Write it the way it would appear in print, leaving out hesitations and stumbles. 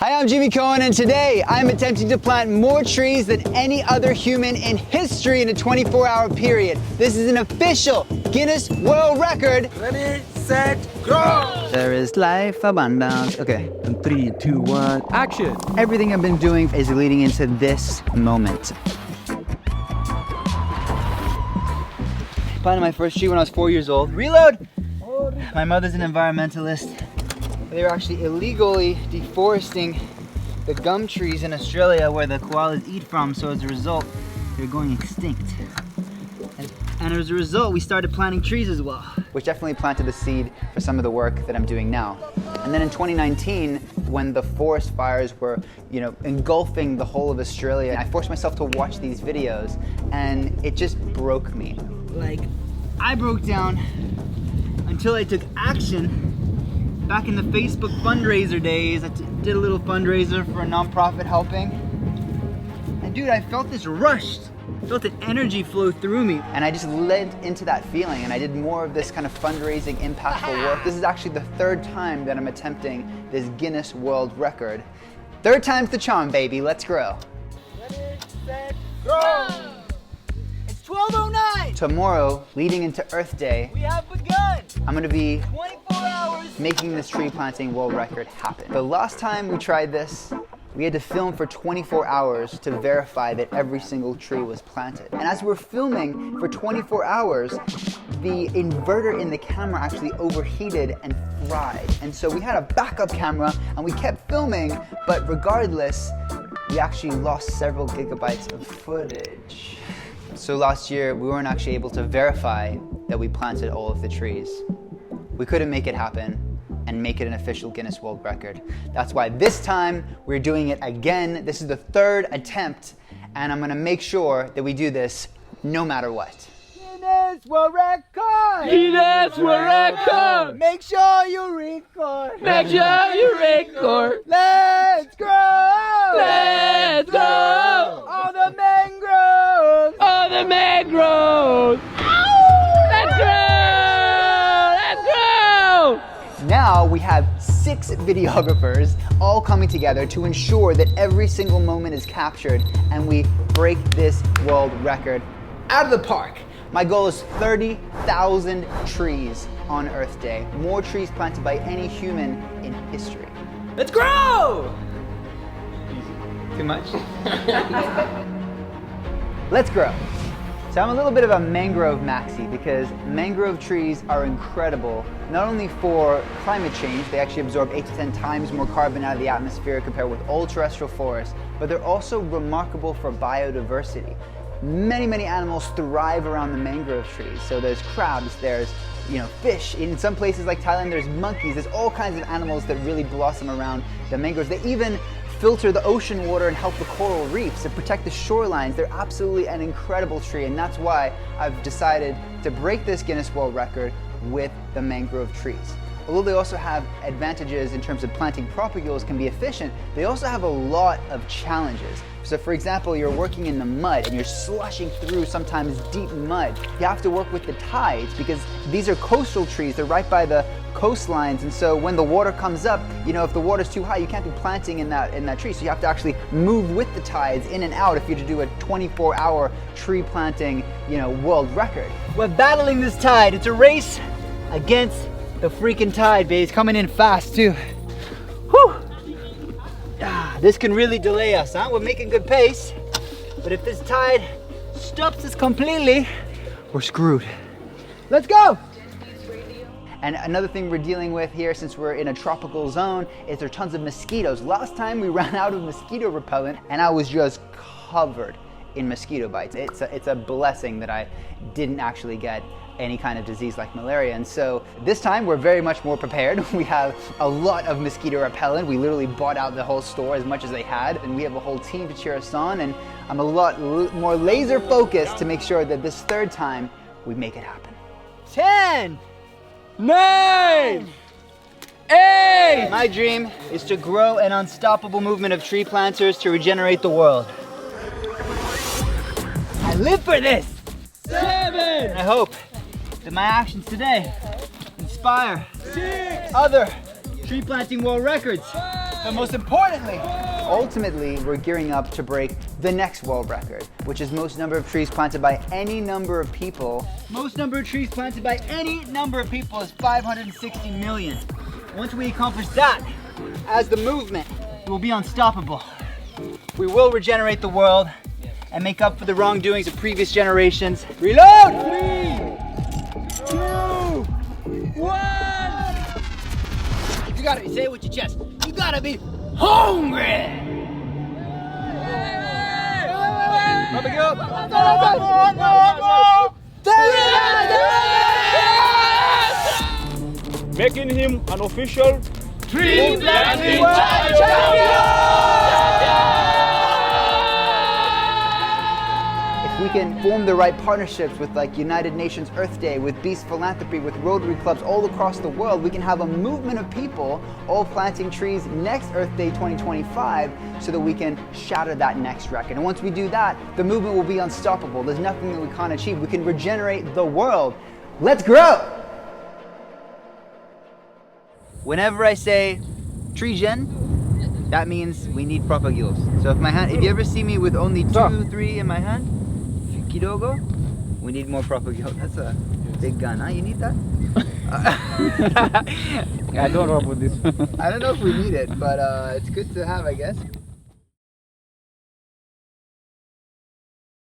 Hi, I'm Jimi Cohen, and today I'm attempting to plant more trees than any other human in history in a 24-hour period. This is an official Guinness World Record. Ready, set, go! There is life abundance. Okay. In 3, 2, 1, action! Everything I've been doing is leading into this moment. Planted my first tree when I was 4 years old. Reload! My mother's an environmentalist. They were actually illegally deforesting the gum trees in Australia where the koalas eat from, so as a result, they're going extinct. And as a result, we started planting trees as well, which definitely planted the seed for some of the work that I'm doing now. And then in 2019, when the forest fires were, engulfing the whole of Australia, I forced myself to watch these videos, and it just broke me. Like, I broke down until I took action. Back in the Facebook fundraiser days, I did a little fundraiser for a nonprofit helping. And dude, I felt this rush. I felt an energy flow through me. And I just led into that feeling, and I did more of this kind of fundraising, impactful work. This is actually the third time that I'm attempting this Guinness World Record. Third time's the charm, baby. Let's grow. Ready, set, go! It's 12:09. Tomorrow, leading into Earth Day, We have begun! I'm gonna be 24 hours! making this tree planting world record happen. The last time we tried this, we had to film for 24 hours to verify that every single tree was planted. And as we're filming for 24 hours, the inverter in the camera actually overheated and fried. And so we had a backup camera and we kept filming, but regardless, we actually lost several gigabytes of footage. So last year, we weren't actually able to verify that we planted all of the trees. We couldn't make it happen and make it an official Guinness World Record. That's why this time we're doing it again. This is the third attempt, and I'm gonna make sure that we do this no matter what. Guinness World Record! Guinness World Record! Make sure you record! Make sure you record! Let's grow! Let's go! On the mangroves! On the mangrove! Let's go! Let's go! Now we have 6 videographers all coming together to ensure that every single moment is captured and we break this world record out of the park. My goal is 30,000 trees on Earth Day. More trees planted by any human in history. Let's grow! Too much? Let's grow. So I'm a little bit of a mangrove maxi because mangrove trees are incredible, not only for climate change, they actually absorb 8 to 10 times more carbon out of the atmosphere compared with all terrestrial forests, but they're also remarkable for biodiversity. Many animals thrive around the mangrove trees. So there's crabs, there's fish. In some places like Thailand, there's monkeys. There's all kinds of animals that really blossom around the mangroves. They even filter the ocean water and help the coral reefs and protect the shorelines. They're absolutely an incredible tree, and that's why I've decided to break this Guinness World Record with the mangrove trees. Although they also have advantages in terms of planting propagules can be efficient, they also have a lot of challenges. So for example, you're working in the mud and you're slushing through sometimes deep mud. You have to work with the tides because these are coastal trees. They're right by the coastlines, and so when the water comes up, if the water's too high, you can't be planting in that tree. So you have to actually move with the tides in and out if you're to do a 24-hour tree planting, world record. We're battling this tide. It's a race against the freaking tide, babe. It's coming in fast too. Whew. This can really delay us, huh? We're making good pace, but if this tide stops us completely, we're screwed. Let's go! And another thing we're dealing with here, since we're in a tropical zone, is there are tons of mosquitoes. Last time we ran out of mosquito repellent and I was just covered in mosquito bites. It's a blessing that I didn't actually get any kind of disease like malaria. And so this time we're very much more prepared. We have a lot of mosquito repellent. We literally bought out the whole store as much as they had, and we have a whole team to cheer us on, and I'm a lot more laser focused to make sure that this third time we make it happen. 10, 9, 8! My dream is to grow an unstoppable movement of tree planters to regenerate the world. I live for this! 7! I hope that my actions today inspire other tree planting world records. But most importantly, ultimately, we're gearing up to break the next world record, which is most number of trees planted by any number of people. most number of trees planted by any number of people is 560 million. Once we accomplish that, as the movement, we will be unstoppable. We will regenerate the world and make up for the wrongdoings of previous generations. Reload! 3, 2, 1! You gotta say it with your chest. You gotta be hungry! Making him an official Tree planting If we can form the right partnerships with like United Nations Earth Day, with Beast Philanthropy, with Rotary clubs all across the world, we can have a movement of people all planting trees next Earth Day 2025 so that we can shatter that next record. And once we do that, the movement will be unstoppable. There's nothing that we can't achieve. We can regenerate the world. Let's grow! Whenever I say Treegen, that means we need propagules. So if you ever see me with only 2, 3 in my hand, kidogo, we need more propagules. That's a big gun, huh? You need that? I don't know about this. I don't know if we need it, but it's good to have, I guess.